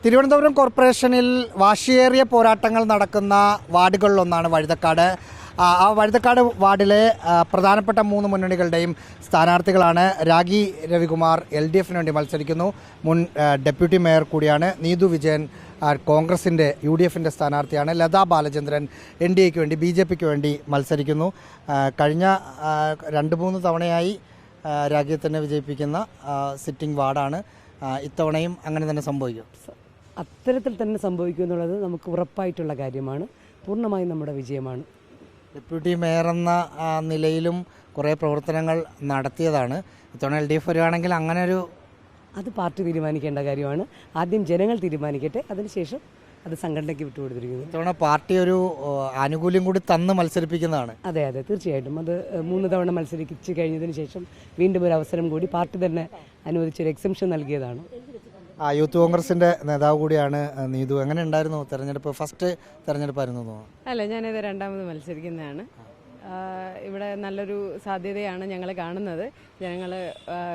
തിരുവനന്തപുരം കോർപ്പറേഷനിൽ വാശിയേറിയ പോരാട്ടങ്ങൾ നടക്കുന്ന വാർഡുകളിലൊന്നാണ് വഴുതക്കാട്. ആ വഴുതക്കാട് വാർഡിലെ പ്രധാനപ്പെട്ട 3 മുന്നണികളുടെയും സ്ഥാനാർത്ഥികളാണ്. രാഗി രവികുമാർ LDFന് വേണ്ടി മത്സരിക്കുന്നു. മുൻ ഡെപ്യൂട്ടി മേയർ കൂടിയാണ്. നീതു വിജയൻ കോൺഗ്രസിൻ്റെ UDFൻ്റെ സ്ഥാനാർത്ഥിയാണ്. ലതാ ബാലചന്ദ്രൻ NDAക്ക് വേണ്ടി BJPക്ക് വേണ്ടി മത്സരിക്കുന്നു. കഴിഞ്ഞ 2-3 തവണയായി രാഗിയെ തന്നെ വിജയിപ്പിക്കുന്ന സിറ്റിംഗ് വാർഡാണ്. ഇത്തവണയും അങ്ങനെ തന്നെ സംഭവിക്കും. അത്തരത്തിൽ തന്നെ സംഭവിക്കും എന്നുള്ളത് നമുക്ക് ഉറപ്പായിട്ടുള്ള കാര്യമാണ്. പൂർണ്ണമായും നമ്മുടെ വിജയമാണ്. ഡെപ്യൂട്ടി മേയർ എന്ന നിലയിലും കുറേ പ്രവർത്തനങ്ങൾ നടത്തിയതാണ്. ഇത്തവണ LDF വരികയാണെങ്കിൽ അങ്ങനെ അത് പാർട്ടി തീരുമാനിക്കേണ്ട കാര്യമാണ്. ആദ്യം ജനങ്ങൾ തീരുമാനിക്കട്ടെ, അതിനുശേഷം അത് സംഘടനയ്ക്ക് വിട്ടുകൊടുത്തിരിക്കുന്നു. ഇത്തവണ പാർട്ടി ഒരു ആനുകൂല്യം കൂടി തന്ന് മത്സരിപ്പിക്കുന്നതാണ്. അതെ, തീർച്ചയായിട്ടും. അത് 3 തവണ മത്സരിച്ച് കഴിഞ്ഞതിന് ശേഷം വീണ്ടും ഒരു അവസരം കൂടി പാർട്ടി തന്നെ അനുവദിച്ചൊരു എക്സംഷൻ നൽകിയതാണ്. യൂത്ത് കോൺഗ്രസിന്റെ നേതാവ് കൂടിയാണ് നീതു. എങ്ങനെ ഉണ്ടായിരുന്നു തെരഞ്ഞെടുപ്പ്? ഫസ്റ്റ് തെരഞ്ഞെടുപ്പായിരുന്നു തോന്നുന്നു. അല്ല, ഞാനിത് 2ാമത് മത്സരിക്കുന്നതാണ്. ഇവിടെ നല്ലൊരു സാധ്യതയാണ് ഞങ്ങൾ കാണുന്നത്. ജനങ്ങൾ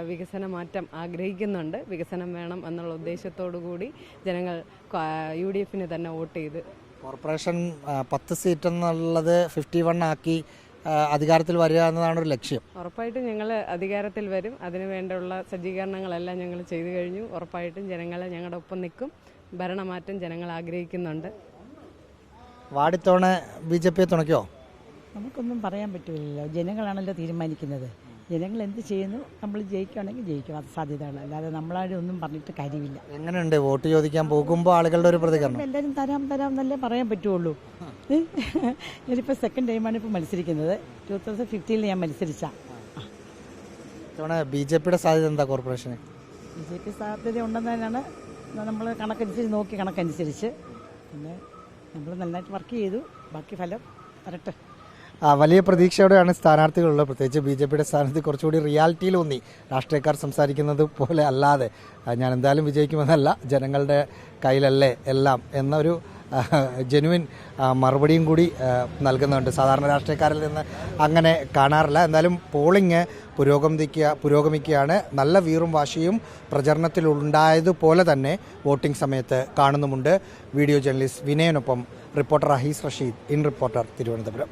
വികസന മാറ്റം ആഗ്രഹിക്കുന്നുണ്ട്. വികസനം വേണം എന്നുള്ള ഉദ്ദേശത്തോടു കൂടി ജനങ്ങൾ UDFന് തന്നെ വോട്ട് ചെയ്ത് കോർപ്പറേഷൻ 10 സീറ്റ് എന്നുള്ളത് 51 ആക്കി അധികാരത്തിൽ വരിക എന്നതാണ് ഒരു ലക്ഷ്യം. ഉറപ്പായിട്ടും ഞങ്ങൾ അധികാരത്തിൽ വരും. അതിനു വേണ്ടിയുള്ള സജ്ജീകരണങ്ങളെല്ലാം ഞങ്ങൾ ചെയ്തു കഴിഞ്ഞു. ഉറപ്പായിട്ടും ജനങ്ങൾ ഞങ്ങളുടെ ഒപ്പം നിൽക്കും. ഭരണമാറ്റം ജനങ്ങൾ ആഗ്രഹിക്കുന്നുണ്ട്. വാർഡിത്തവണ BJPയെ തുണയ്ക്കോ? നമുക്കൊന്നും പറയാൻ പറ്റില്ലല്ലോ. ജനങ്ങളാണല്ലോ തീരുമാനിക്കുന്നത്. ജനങ്ങൾ എന്ത് ചെയ്യുന്നു, നമ്മൾ ജയിക്കുകയാണെങ്കിൽ ജയിക്കും. അത് സാധ്യതയാണ്. അല്ലാതെ നമ്മളാരും ഒന്നും പറഞ്ഞിട്ട് കാര്യമില്ല. എങ്ങനെയുണ്ട് വോട്ട് ചോദിക്കാൻ പോകുമ്പോൾ ആളുകളുടെ ഒരു പ്രതികരണം? എല്ലാവരും തരാം എന്നല്ലേ പറയാൻ പറ്റുള്ളൂ. ഞാനിപ്പോൾ സെക്കൻഡ് ടൈമാണ് ഇപ്പോൾ മത്സരിക്കുന്നത്. 2015 ഞാൻ മത്സരിച്ച. ഇത്തവണ BJPയുടെ സാധ്യത എന്താ കോർപ്പറേഷന്? BJP സാധ്യത ഉണ്ടെന്ന് തന്നെയാണ് നമ്മൾ കണക്കനുസരിച്ച്. പിന്നെ നമ്മൾ നന്നായിട്ട് വർക്ക് ചെയ്തു. ബാക്കി ഫലം വരട്ടെ. വലിയ പ്രതീക്ഷയോടെയാണ് സ്ഥാനാർത്ഥികളുള്ളത്. പ്രത്യേകിച്ച് BJPയുടെ സ്ഥാനാർത്ഥി കുറച്ചുകൂടി റിയാലിറ്റിയിലൂന്നി രാഷ്ട്രീയക്കാർ സംസാരിക്കുന്നത് പോലെ അല്ലാതെ ഞാൻ എന്തായാലും വിജയിക്കുമെന്നല്ല, ജനങ്ങളുടെ കയ്യിലല്ലേ എല്ലാം എന്നൊരു ജെനുവിൻ മറുപടിയും കൂടി നൽകുന്നുണ്ട്. സാധാരണ രാഷ്ട്രീയക്കാരിൽ നിന്ന് അങ്ങനെ കാണാറില്ല. എന്തായാലും പോളിംഗ് പുരോഗമിക്കുകയാണ്. നല്ല വീറും വാശിയും പ്രചരണത്തിലുണ്ടായതുപോലെ തന്നെ വോട്ടിംഗ് സമയത്ത് കാണുന്നുമുണ്ട്. വീഡിയോ ജേർണലിസ്റ്റ് വിനയനൊപ്പം reporter Ahees Rasheed, in reporter, Thiruvananthapuram.